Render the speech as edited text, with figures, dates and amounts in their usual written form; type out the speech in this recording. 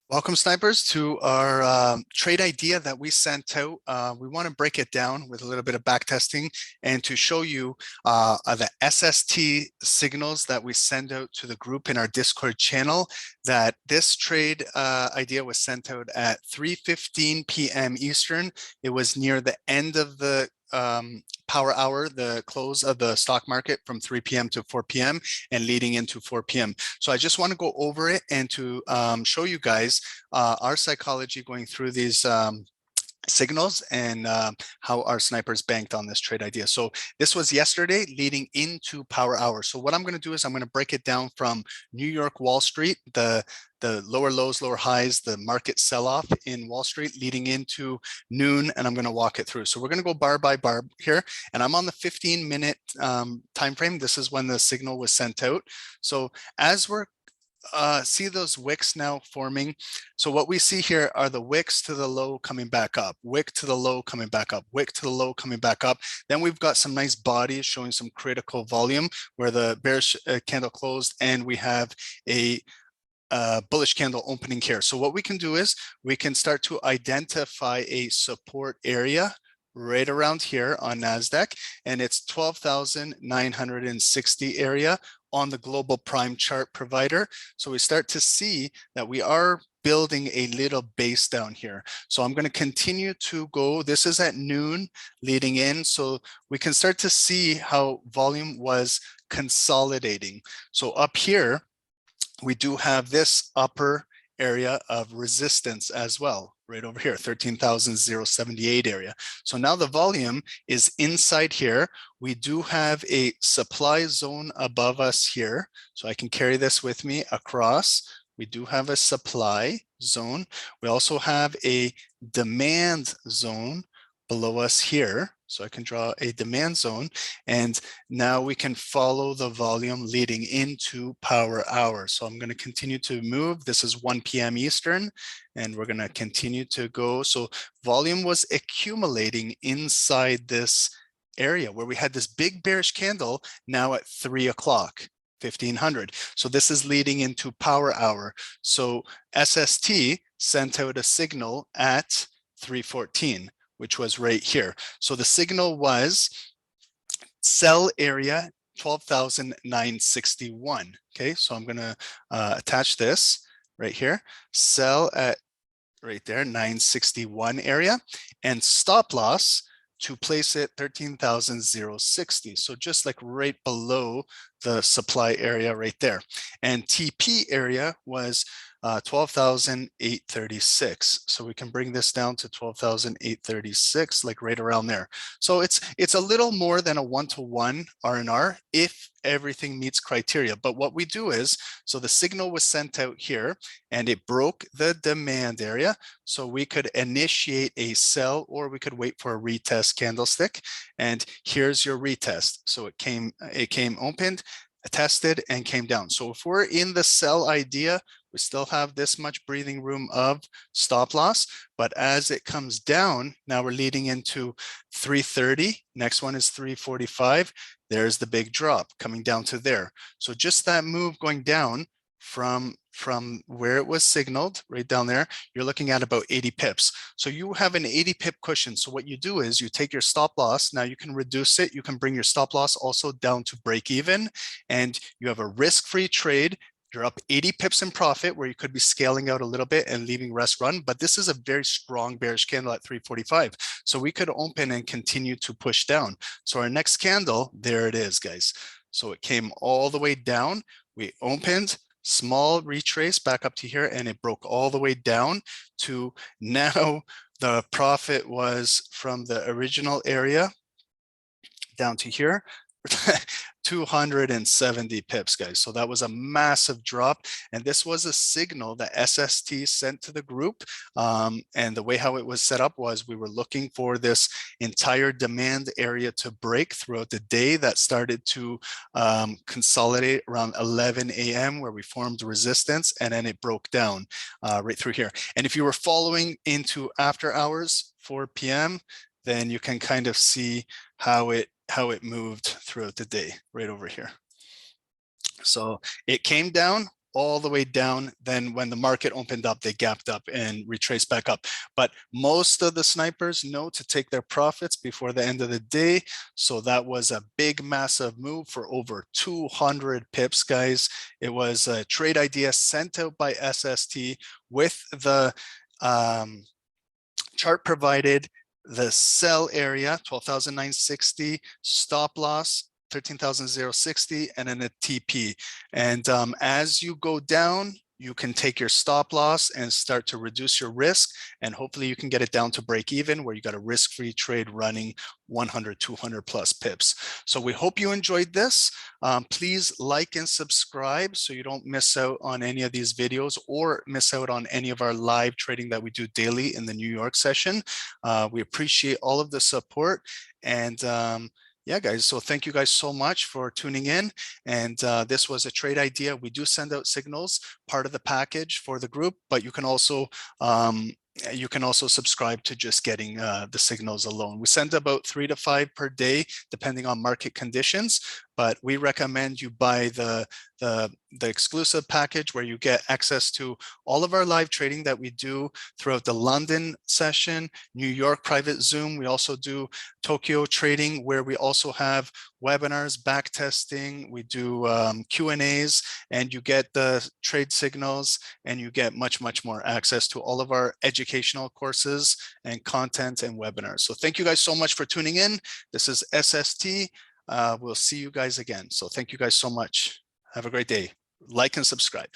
Welcome, snipers, to our trade idea that we sent out. We want to break it down with a little bit of back testing and to show you the SST signals that we send out to the group in our Discord channel. That this trade idea was sent out at 3:15 p.m. Eastern. It was near the end of the power hour, the close of the stock market from 3 p.m. to 4 p.m. and leading into 4 p.m. So I just want to go over it and to show you guys our psychology going through these signals and how our snipers banked on this trade idea. So this was yesterday leading into power hour. So what I'm going to do is I'm going to break it down from New York Wall Street, the lower lows, lower highs, the market sell-off in Wall Street leading into noon, and I'm going to walk it through. So we're going to go bar by bar here, and I'm on the 15-minute time frame. This is when the signal was sent out. So as we're see those wicks now forming. So what we see here are the wicks to the low coming back up, wick to the low coming back up, wick to the low coming back up. Then we've got some nice bodies showing some critical volume where the bearish candle closed, and we have a bullish candle opening here. So what we can do is we can start to identify a support area right around here on NASDAQ, and it's 12,960 area on the global prime chart provider. So we start to see that we are building a little base down here. So I'm going to continue to go. This is at noon leading in. So we can start to see how volume was consolidating. So up here, we do have this upper area of resistance as well, right over here, 13,078 area. So now the volume is inside here. We do have a supply zone above us here. So I can carry this with me across. We do have a supply zone. We also have a demand zone below us here. So I can draw a demand zone, and now we can follow the volume leading into power hour. So I'm going to continue to move. This is 1 p.m. Eastern, and we're going to continue to go. So volume was accumulating inside this area where we had this big bearish candle now at 3 o'clock. 1500. So this is leading into power hour. So SST sent out a signal at 3:14. Which was right here. So the signal was sell area 12,961. Okay, so I'm going to attach this right here. Sell at right there, 961 area, and stop loss to place it 13,060. So just like right below the supply area right there. And TP area was 12,836. So we can bring this down to 12,836, like right around there. So it's a little more than a one-to-one R&R if everything meets criteria. But what we do is, so the signal was sent out here and it broke the demand area. So we could initiate a sell, or we could wait for a retest candlestick. And here's your retest. So it came opened, tested, and came down. So if we're in the sell idea, we still have this much breathing room of stop loss, but as it comes down, now we're leading into 330. Next one is 345. There's the big drop coming down to there. So just that move going down from where it was signaled right down there, you're looking at about 80 pips. So you have an 80 pip cushion. So what you do is you take your stop loss. Now you can reduce it. You can bring your stop loss also down to break even, and you have a risk-free trade. You're up 80 pips in profit, where you could be scaling out a little bit and leaving rest run. But this is a very strong bearish candle at 345. So we could open and continue to push down. So our next candle, there it is, guys. So it came all the way down. We opened, small retrace back up to here, and it broke all the way down to now the profit was from the original area down to here. 270 pips, guys. So that was a massive drop. And this was a signal that SST sent to the group. And the way how it was set up was we were looking for this entire demand area to break throughout the day. That started to consolidate around 11 a.m. where we formed resistance, and then it broke down right through here. And if you were following into after hours, 4 p.m., then you can kind of see how it moved throughout the day right over here. So it came down, all the way down. Then when the market opened up, they gapped up and retraced back up. But most of the snipers know to take their profits before the end of the day. So that was a big, massive move for over 200 pips, guys. It was a trade idea sent out by SST with the chart provided, the sell area 12,960, stop loss 13,060, and then a TP. And as you go down, you can take your stop loss and start to reduce your risk, and hopefully you can get it down to break even where you got a risk-free trade running 100, 200 plus pips. So we hope you enjoyed this. Please like and subscribe so you don't miss out on any of these videos or miss out on any of our live trading that we do daily in the New York session. We appreciate all of the support, and yeah, guys, so thank you guys so much for tuning in. And this was a trade idea. We do send out signals, part of the package for the group, but you can also subscribe to just getting the signals alone. We send about 3 to 5 per day, depending on market conditions, but we recommend you buy the exclusive package where you get access to all of our live trading that we do throughout the London session, New York private Zoom. We also do Tokyo trading, where we also have webinars, back testing. We do Q&As, and you get the trade signals, and you get much, much more access to all of our educational courses and content and webinars. So thank you guys so much for tuning in. This is SST. We'll see you guys again. So thank you guys so much. Have a great day. Like and subscribe.